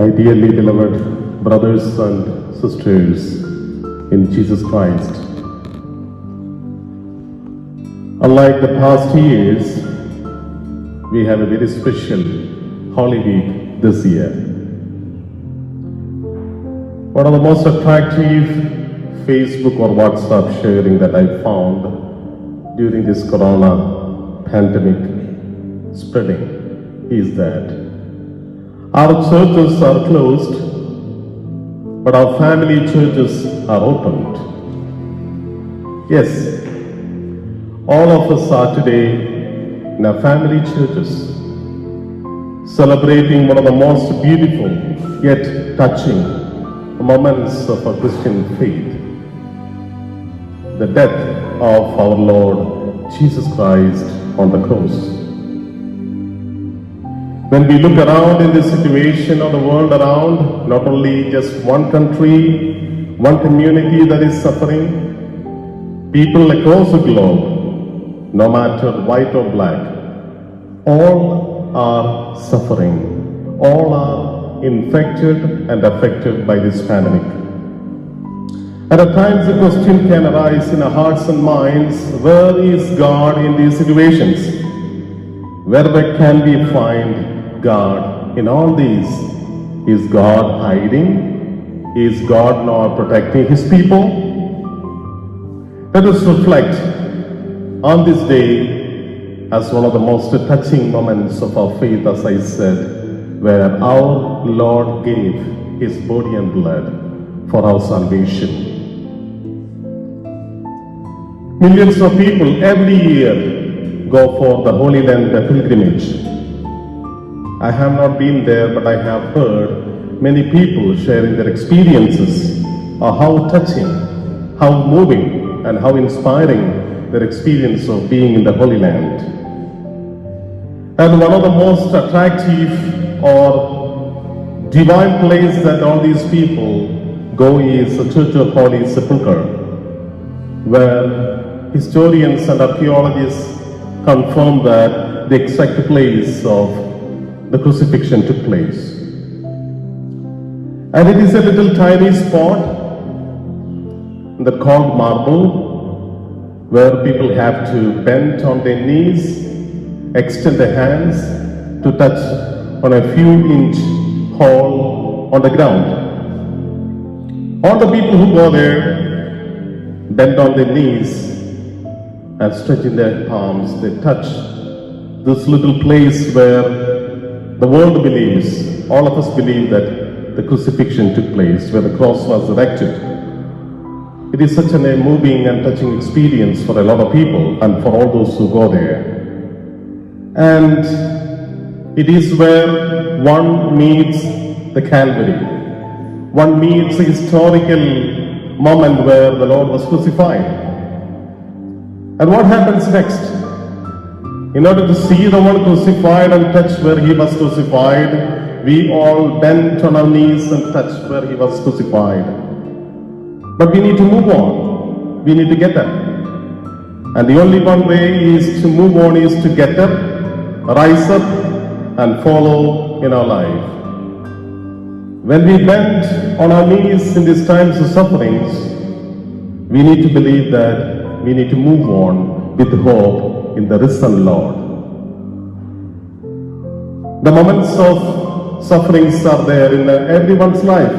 My dearly beloved brothers and sisters in Jesus Christ, unlike the past years, we have a very special Holy Week this year. One of the most attractive Facebook or WhatsApp sharing that I found during this Corona pandemic spreading is that our churches are closed, but our family churches are opened. Yes, all of us are today in our family churches, celebrating one of the most beautiful yet touching moments of our Christian faith, the death of our Lord Jesus Christ on the cross. When we look around in this situation of the world around, not only just one country, one community that is suffering, people across the globe, no matter white or black, all are suffering, all are infected and affected by this pandemic. And at times the question can arise in our hearts and minds, where is God in these situations? Where can we find God in all these? Is God hiding? Is God not protecting His people? Let us reflect on this day as one of the most touching moments of our faith, as I said, where our Lord gave His body and blood for our salvation. Millions of people every year go for the Holy Land pilgrimage. I have not been there, but I have heard many people sharing their experiences of how touching, how moving, and how inspiring their experience of being in the Holy Land. And one of the most attractive or divine place that all these people go is the Church of Holy Sepulchre, where historians and archaeologists confirm that the exact place of the crucifixion took place. And it is a little tiny spot that called marble, where people have to bend on their knees, extend their hands to touch on a few-inch hole on the ground. All the people who go there bend on their knees and stretch in their palms. They touch this little place where the world believes, all of us believe, that the crucifixion took place, where the cross was erected. It is such a moving and touching experience for a lot of people and for all those who go there. And it is where one meets the Calvary. One meets a historical moment where the Lord was crucified. And what happens next? In order to see the one crucified and touch where He was crucified, we all bent on our knees and touched where He was crucified. But we need to move on. We need to get up. And the only one way is to move on is to get up, rise up, and follow in our life. When we bend on our knees in these times of sufferings, we need to believe that we need to move on with hope in the risen Lord. The moments of sufferings are there in everyone's life.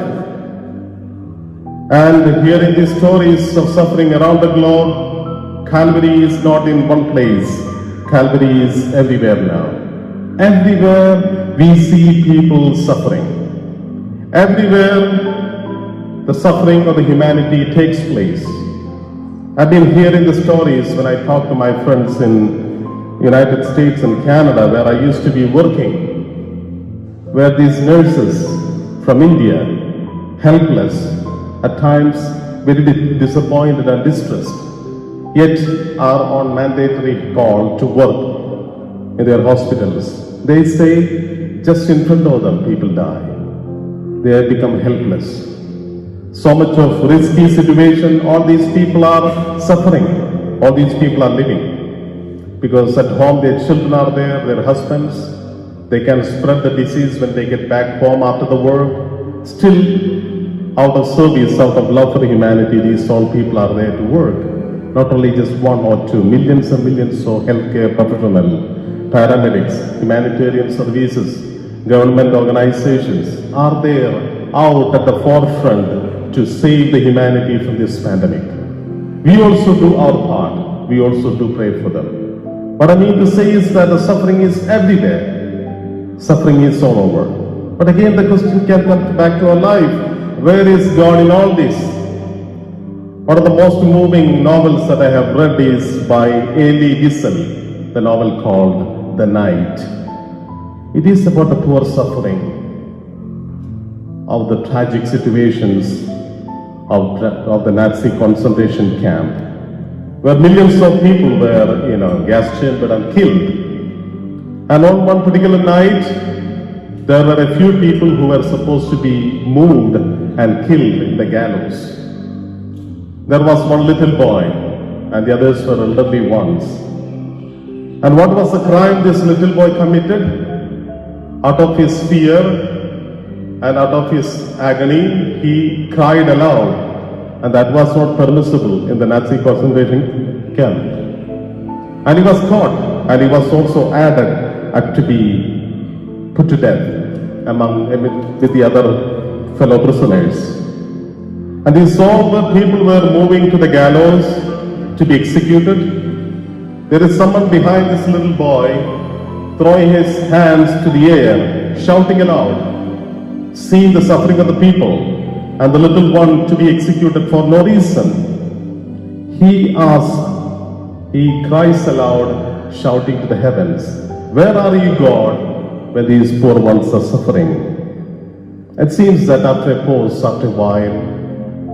And hearing these stories of suffering around the globe, Calvary is not in one place. Calvary is everywhere now. Everywhere we see people suffering. Everywhere the suffering of the humanity takes place. I've been hearing the stories when I talk to my friends in United States and Canada, where I used to be working, where these nurses from India, helpless, at times very disappointed and distressed, yet are on mandatory call to work in their hospitals. They say just in front of them people die. They have become helpless. So much of risky situation, all these people are suffering, all these people are living. Because at home their children are there, their husbands, They can spread the disease when they get back home after the work. Still, out of service, out of love for humanity, these all people are there to work. Not only just one or two, millions and millions of healthcare professionals, paramedics, humanitarian services, government organizations are there out at the forefront to save the humanity from this pandemic. We also do our part. We also do pray for them. What I mean to say is that the suffering is everywhere. Suffering is all over. But again, the question can come back to our life. Where is God in all this? One of the most moving novels that I have read is by Elie Wiesel, the novel called The Night. It is about the poor suffering of the tragic situations of the Nazi concentration camp, where millions of people were, gas chambered and killed. And on one particular night, there were a few people who were supposed to be moved and killed in the gallows. There was one little boy, and the others were elderly ones. And what was the crime this little boy committed? Out of his fear and out of his agony, he cried aloud, and that was not permissible in the Nazi concentration camp. And he was caught, and he was also added to be put to death with the other fellow prisoners. And he saw that people were moving to the gallows to be executed. There is someone behind this little boy throwing his hands to the air, shouting aloud, seeing the suffering of the people and the little one to be executed for no reason. He cries aloud, shouting to the heavens, "Where are you, God, when these poor ones are suffering?" It seems that after a pause, after a while,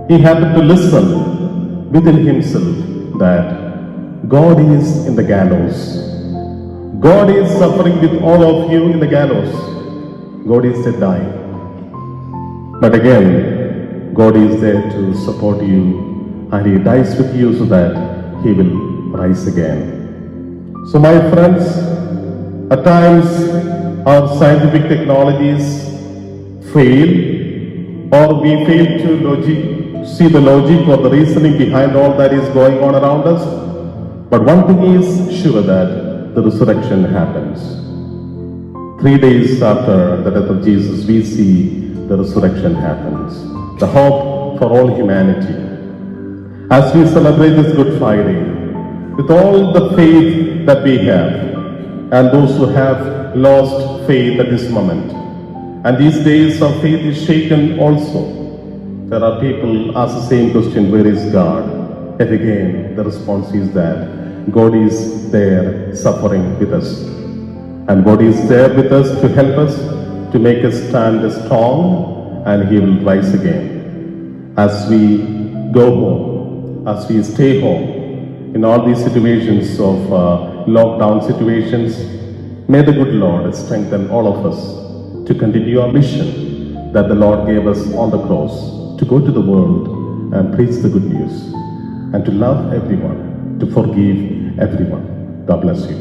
he happened to listen within himself that God is in the gallows. God is suffering with all of you in the gallows. God is there dying. But again, God is there to support you, and He dies with you so that He will rise again. So my friends, at times our scientific technologies fail, or we fail to see the logic or the reasoning behind all that is going on around us. But one thing is sure, that the resurrection happens. 3 days after the death of Jesus, we see the resurrection happens. The hope for all humanity. As we celebrate this Good Friday, with all the faith that we have, and those who have lost faith at this moment, and these days our faith is shaken also. There are people ask the same question, where is God? Yet again, the response is that God is there suffering with us. And God is there with us to help us, to make us stand strong, and He will rise again. As we go home, as we stay home, in all these situations of lockdown situations, may the good Lord strengthen all of us to continue our mission that the Lord gave us on the cross, to go to the world and preach the good news, and to love everyone, to forgive everyone. God bless you.